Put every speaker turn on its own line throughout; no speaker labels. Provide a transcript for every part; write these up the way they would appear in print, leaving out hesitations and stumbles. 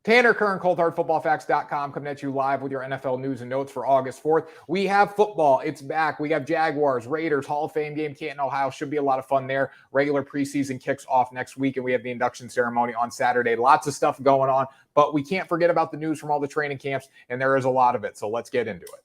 Tanner Kern, coldhardfootballfacts.com, coming at you live with your NFL news and notes for August 4th. We have football. It's back. We have Jaguars, Raiders, Hall of Fame game, Canton, Ohio. Should be a lot of fun there. Regular preseason kicks off next week, and we have the induction ceremony on Saturday. Lots of stuff going on, but we can't forget about the news from all the training camps, and there is a lot of it, so let's get into it.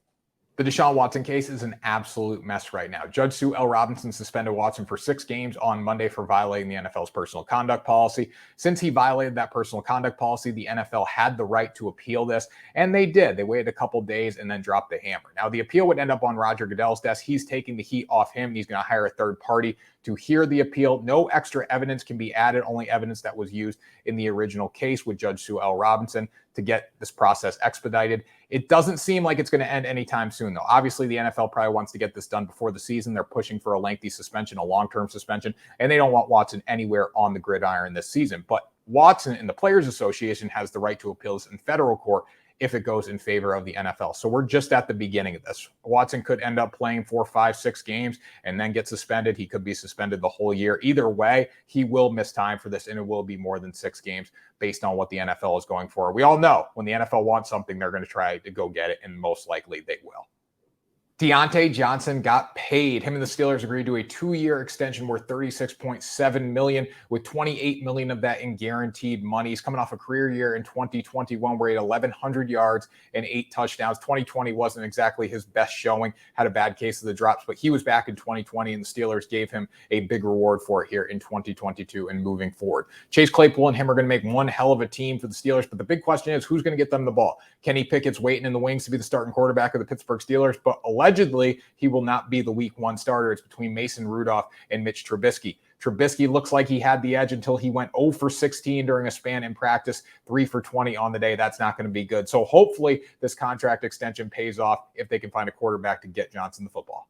The Deshaun Watson case is an absolute mess right now. Judge Sue L. Robinson suspended Watson for 6 games on Monday for violating the NFL's personal conduct policy. Since he violated that personal conduct policy, the NFL had the right to appeal this, and they did. They waited a couple days and then dropped the hammer. Now, the appeal would end up on Roger Goodell's desk. He's taking the heat off him. He's going to hire a third party to hear the appeal. No extra evidence can be added, only evidence that was used in the original case with Judge Sue L. Robinson to get this process expedited. It doesn't seem like it's going to end anytime soon, though. Obviously, the NFL probably wants to get this done before the season. They're pushing for a lengthy suspension, a long-term suspension, and they don't want Watson anywhere on the gridiron this season. But Watson and the Players Association has the right to appeal this in federal court if it goes in favor of the NFL. So we're just at the beginning of this. Watson could end up playing 4, 5, 6 games and then get suspended. He could be suspended the whole year. Either way, he will miss time for this, and it will be more than 6 games based on what the NFL is going for. We all know when the NFL wants something, they're going to try to go get it, and most likely they will. Diontae Johnson got paid. Him and the Steelers agreed to a 2-year extension worth $36.7 million, with $28 million of that in guaranteed money. He's coming off a career year in 2021 where he had 1,100 yards and 8 touchdowns. 2020 wasn't exactly his best showing, had a bad case of the drops, but he was back in 2020, and the Steelers gave him a big reward for it here in 2022 and moving forward. Chase Claypool and him are going to make one hell of a team for the Steelers, but the big question is who's going to get them the ball? Kenny Pickett's waiting in the wings to be the starting quarterback of the Pittsburgh Steelers, but allegedly, he will not be the week 1 starter. It's between Mason Rudolph and Mitch Trubisky. Trubisky looks like he had the edge until he went 0 for 16 during a span in practice, 3 for 20 on the day. That's not going to be good. So hopefully this contract extension pays off if they can find a quarterback to get Johnson the football.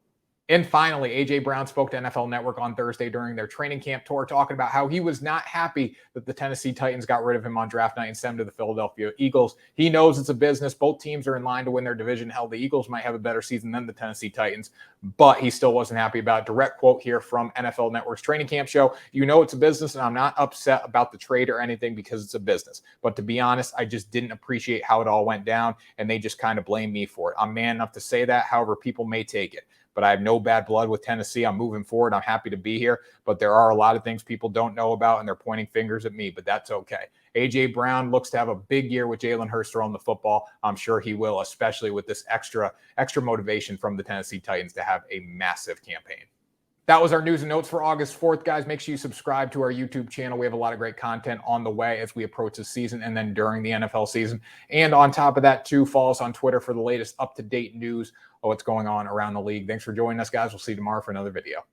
And finally, A.J. Brown spoke to NFL Network on Thursday during their training camp tour, talking about how he was not happy that the Tennessee Titans got rid of him on draft night and sent him to the Philadelphia Eagles. He knows it's a business. Both teams are in line to win their division. Hell, the Eagles might have a better season than the Tennessee Titans, but he still wasn't happy about it. Direct quote here from NFL Network's training camp show. You know it's a business, and I'm not upset about the trade or anything because it's a business. But to be honest, I just didn't appreciate how it all went down, and they just kind of blame me for it. I'm man enough to say that. However, people may take it. But I have no bad blood with Tennessee. I'm moving forward. I'm happy to be here. But there are a lot of things people don't know about, and they're pointing fingers at me, but that's okay. A.J. Brown looks to have a big year with Jalen Hurts throwing the football. I'm sure he will, especially with this extra motivation from the Tennessee Titans to have a massive campaign. That was our news and notes for August 4th, guys. Make sure you subscribe to our YouTube channel. We have a lot of great content on the way as we approach the season and then during the NFL season. And on top of that, too, follow us on Twitter for the latest up-to-date news of what's going on around the league. Thanks for joining us, guys. We'll see you tomorrow for another video.